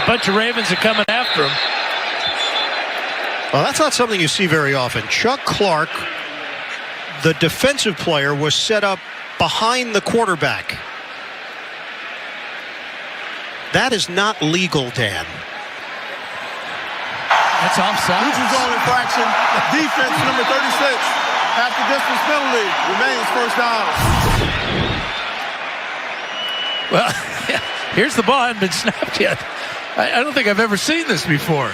A bunch of Ravens are coming after him. Well, that's not something you see very often. Chuck Clark, the defensive player, was set up behind the quarterback. That is not legal, Dan. That's offside. Neutral zone infraction. Defense number 36. After distance penalty remains first down. Well, here's the ball. Hasn't been snapped yet. I don't think I've ever seen this before.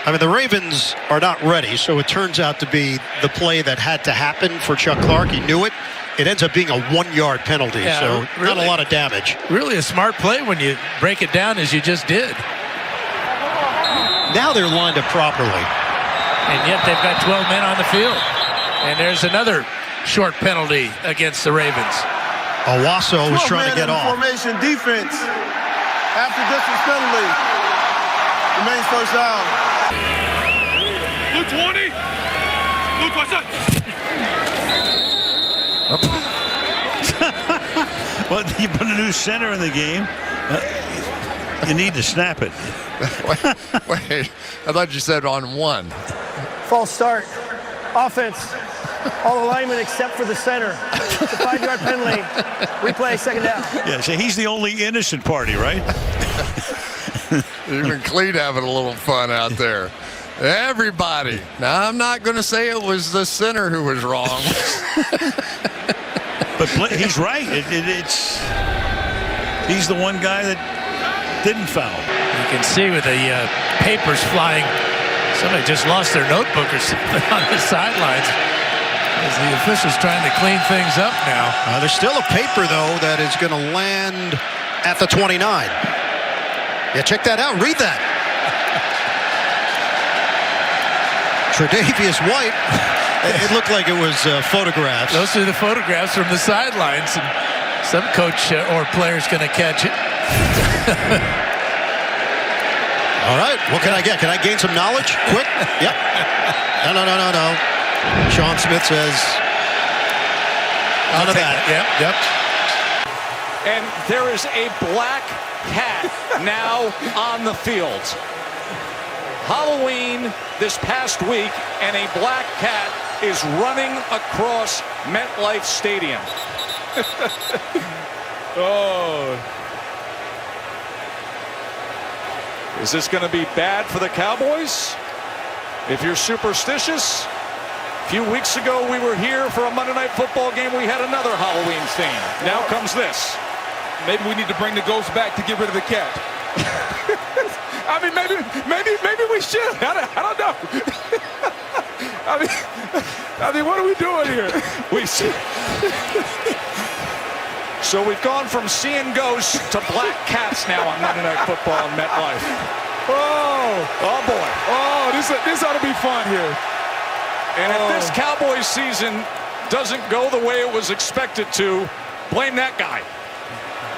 I mean, the Ravens are not ready, so it turns out to be the play that had to happen for Chuck Clark. He knew it. It ends up being a 1-yard penalty, so really, not a lot of damage. Really a smart play when you break it down as you just did. Now they're lined up properly. And yet they've got 12 men on the field. And there's another short penalty against the Ravens. Owasso was trying to get off. Formation defense. After distance penalty remains first down. Blue 20. Blue 20. Well, you put a new center in the game. You need to snap it. Wait, I thought you said on one. False start. Offense. All alignment except for the center. It's a 5-yard penalty. Replay, second down. Yeah, so he's the only innocent party, right? Even Cleat having a little fun out there. Everybody. Now, I'm not going to say it was the center who was wrong. But he's right. He's the one guy that didn't foul. You can see with the papers flying, somebody just lost their notebook or something on the sidelines. As the officials trying to clean things up now. There's still a paper, though, that is going to land at the 29. Yeah, check that out. Read that. Tre'Davious White. It looked like it was photographs. Those are the photographs from the sidelines, and some coach or player is going to catch it. All right, what can I get? Can I gain some knowledge? Quick? Yep. No. Sean Smith says none of that. Yep. And there is a black cat now on the field. Halloween this past week, and a black cat is running across MetLife Stadium. Oh. Is this going to be bad for the Cowboys? If you're superstitious, a few weeks ago we were here for a Monday Night Football game. We had another Halloween theme. Now comes this. Maybe we need to bring the ghost back to get rid of the cat. I mean, maybe we should. I don't know. I mean, what are we doing here? We see. So we've gone from seeing ghosts to black cats now on Monday Night Football in MetLife. Oh boy. Oh, this ought to be fun here. And if this Cowboys season doesn't go the way it was expected to, blame that guy.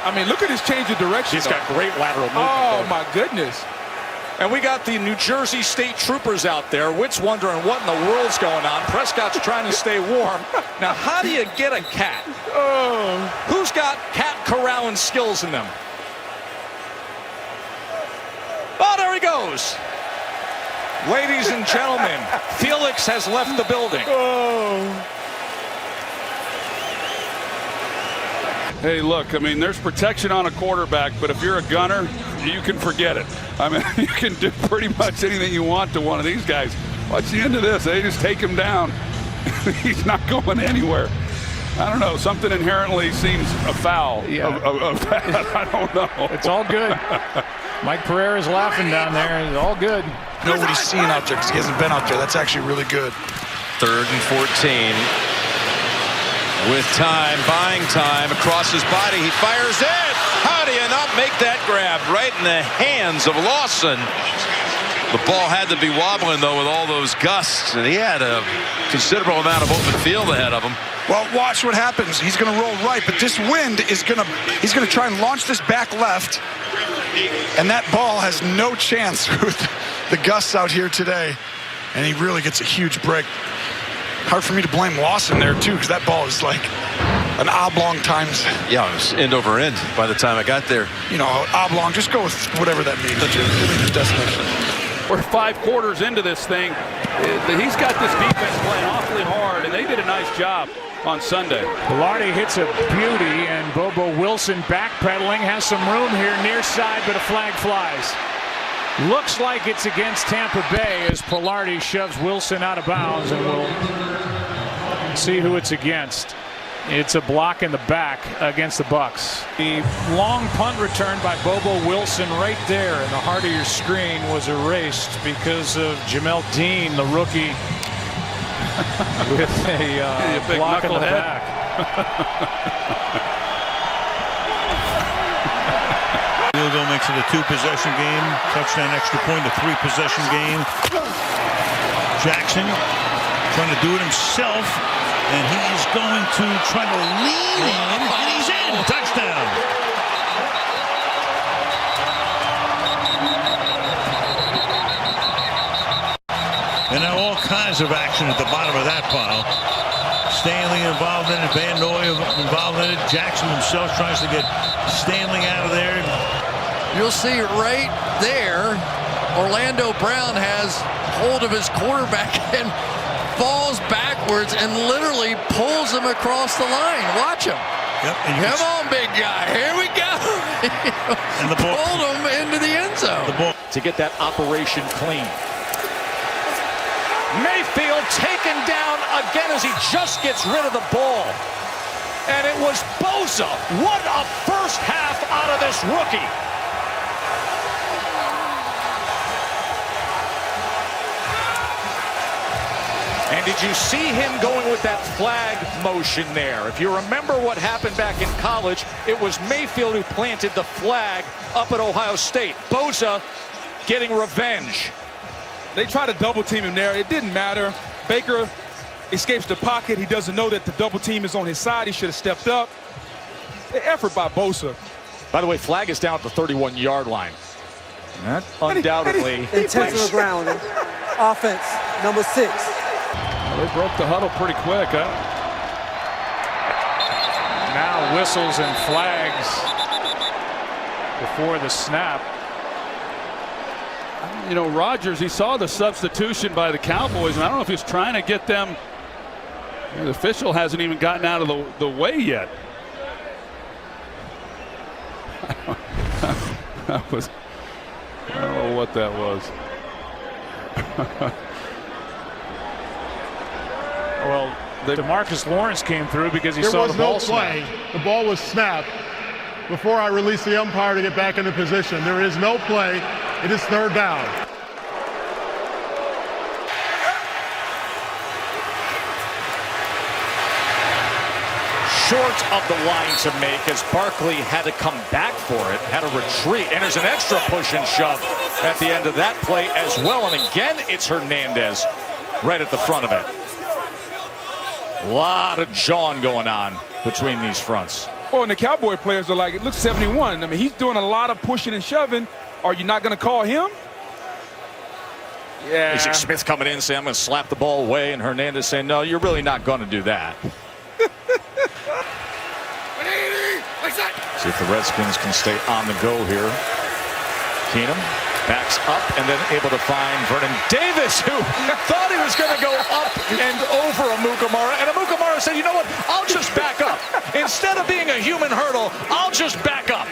I mean, look at his change of direction. He's got great lateral movement. Oh, my goodness. And we got the New Jersey State Troopers out there. Witt's wondering what in the world's going on. Prescott's trying to stay warm. Now, how do you get a cat? Oh. Who's got cat corralling skills in them? Oh, there he goes. Ladies and gentlemen, Felix has left the building. Oh. Hey, look, I mean, there's protection on a quarterback, but if you're a gunner, you can forget it. I mean, you can do pretty much anything you want to one of these guys. Watch the end of this. They just take him down. He's not going anywhere. I don't know. Something inherently seems a foul. Yeah. Of that. I don't know. It's all good. Mike Pereira's laughing down there. It's all good. Nobody's seen out there because he hasn't been out there. That's actually really good. 3rd and 14. With time, buying time, across his body, he fires it. How do you not make that grab right in the hands of Lawson? The ball had to be wobbling, though, with all those gusts, and he had a considerable amount of open field ahead of him. Well, watch what happens. He's going to roll right, but this wind is he's going to try and launch this back left, and that ball has no chance with the gusts out here today, and he really gets a huge break. Hard for me to blame Lawson there, too, because that ball is like an oblong times. Yeah, it was end over end by the time I got there. You know, oblong. Just go with whatever that means. The definition. We're 5 quarters into this thing. He's got this defense playing awfully hard, and they did a nice job on Sunday. Velarde hits a beauty, and Bobo Wilson backpedaling, has some room here near side, but a flag flies. Looks like it's against Tampa Bay as Velarde shoves Wilson out of bounds, and we'll see who it's against. It's a block in the back against the Bucks. The long punt return by Bobo Wilson right there in the heart of your screen was erased because of Jamel Dean, the rookie, with a big block in the knucklehead. back. Field goal makes it a 2-possession game. Touchdown, extra point, a 3-possession game. Jackson trying to do it himself, and he's going to try to lean in, and he's in. Touchdown. And now all kinds of action at the bottom of that pile. Stanley involved in it, Van Noy involved in it. Jackson himself tries to get Stanley out of there. You'll see right there, Orlando Brown has hold of his quarterback and falls backwards and literally pulls him across the line. Watch him. Yep. Come on, big guy. Here we go. And the ball pulled him into the end zone. To get that operation clean. Mayfield taken down again as he just gets rid of the ball. And it was Bosa. What a first half out of this rookie. And did you see him going with that flag motion there? If you remember what happened back in college, it was Mayfield who planted the flag up at Ohio State. Bosa getting revenge. They try to double team him there. It didn't matter. Baker escapes the pocket. He doesn't know that the double team is on his side. He should have stepped up. The effort by Bosa. By the way, flag is down at the 31-yard line. That undoubtedly. Intentional grounding. Offense, number 6. They broke the huddle pretty quick, huh? Now whistles and flags before the snap. You know, Rodgers, he saw the substitution by the Cowboys, and I don't know if he's trying to get them. The official hasn't even gotten out of the way yet. That was, I don't know what that was. Well, DeMarcus Lawrence came through because he saw the ball snap. The ball was snapped before I released the umpire to get back into position. There is no play. It is 3rd down. Short of the line to make as Barkley had to come back for it, had a retreat, and there's an extra push and shove at the end of that play as well. And again, it's Hernandez right at the front of it. A lot of jawing going on between these fronts. Well, and the Cowboy players are like, it looks 71. I mean, he's doing a lot of pushing and shoving. Are you not going to call him? Yeah. You see Smith coming in saying, I'm going to slap the ball away, and Hernandez saying, no, you're really not going to do that. See if the Redskins can stay on the go here. Keenum backs up and then able to find Vernon Davis, who thought he was going to go up and over Amukamara. And Amukamara said, you know what, I'll just back up. Instead of being a human hurdle, I'll just back up.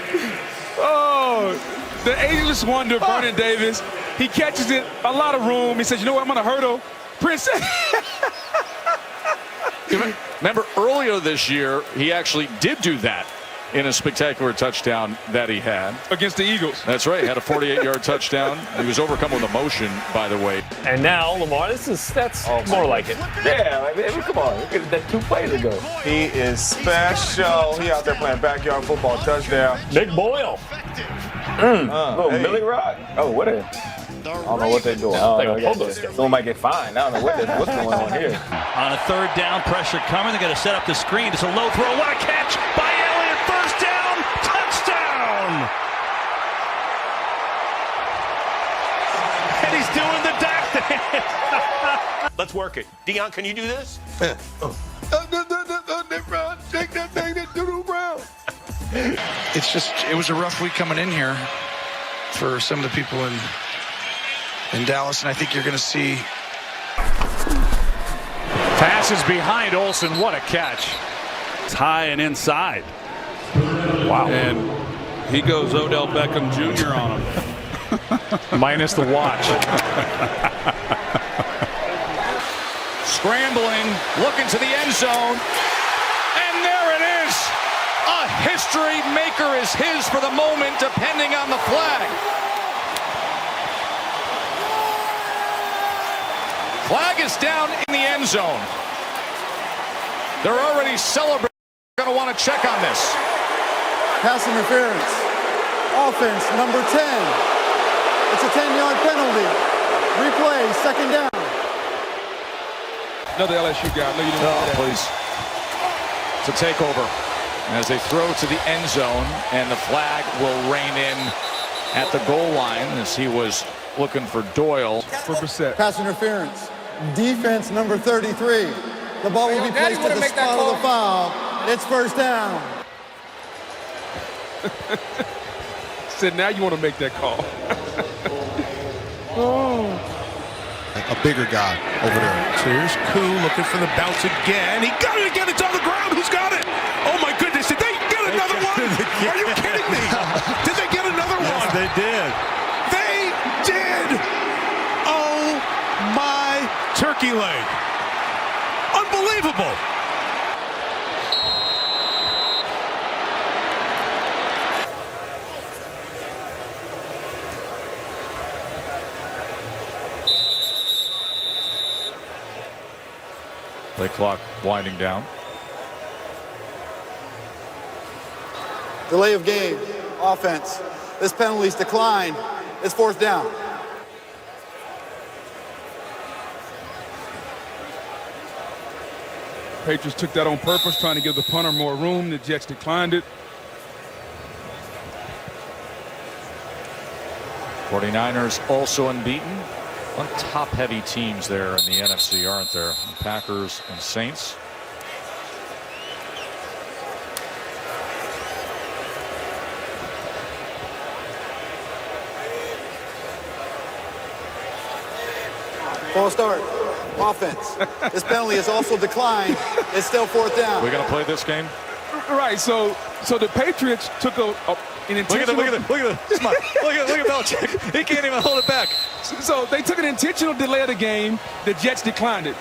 Oh, the ageless wonder, Vernon Davis. He catches it, a lot of room. He says, you know what, I'm going to hurdle. Prince. Remember earlier this year, he actually did do that in a spectacular touchdown that he had. Against the Eagles. That's right, had a 48-yard touchdown. He was overcome with emotion, by the way. And now, Lamar, that's more like it. Yeah, I mean, come on, that 2 plays ago. He is special. He out there playing backyard football, touchdown. Big Boyle. Little Millie Rock. Oh, what a... I don't know what they're doing. Someone might get fined. I don't know what's going on here. On a 3rd down, pressure coming. They're going to set up the screen. It's a low throw. What a catch by Elliott. 1st down. Touchdown. And he's doing the duck dance. Let's work it. Deion, can you do this? Shake that thing. Doo-Doo Brown. It was a rough week coming in here for some of the people in Dallas, and I think you're going to see. Passes behind Olsen. What a catch. It's high and inside. Wow. And he goes Odell Beckham Jr. on him. Minus the watch. Scrambling, looking to the end zone. And there it is. A history maker is his for the moment, depending on the flag. Flag is down in the end zone. They're already celebrating. Going to want to check on this. Pass interference. Offense, number 10. It's a 10-yard penalty. Replay, second down. Another LSU guy. No, you didn't want that. Please. It's a takeover. As they throw to the end zone, and the flag will rein in at the goal line as he was looking for Doyle. For Brissett. Pass interference. Defense, number 33. The ball will be placed at the spot of the foul. It's first down. Said now you want to make that call. A bigger guy over there. So here's Koo looking for the bounce again. He got it again. It's on the ground. Who's got it? Oh, my goodness. Did they get another one? Are you kidding me? Did they get another one? Yes, they did. They did. Oh, my turkey leg. Unbelievable. Play clock winding down. Delay of game. Offense. This penalty's declined. It's fourth down. Patriots took that on purpose, trying to give the punter more room. The Jets declined it. 49ers also unbeaten. One top-heavy teams there in the NFC, aren't there? The Packers and Saints. False start. Offense. This penalty is also declined. It's still fourth down. We're going to play this game? Right, so the Patriots took an intentional... Look at Belichick. He can't even hold it back. So they took an intentional delay of the game. The Jets declined it.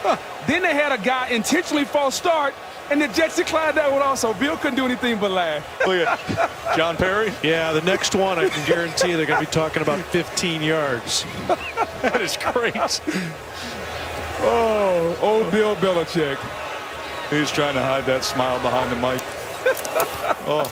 Then they had a guy intentionally false start, and the Jets declined that one also. Bill couldn't do anything but laugh. Look at John Perry. Yeah, the next one, I can guarantee they're going to be talking about 15 yards. That is great. Oh, old Bill Belichick. He's trying to hide that smile behind the mic. Oh.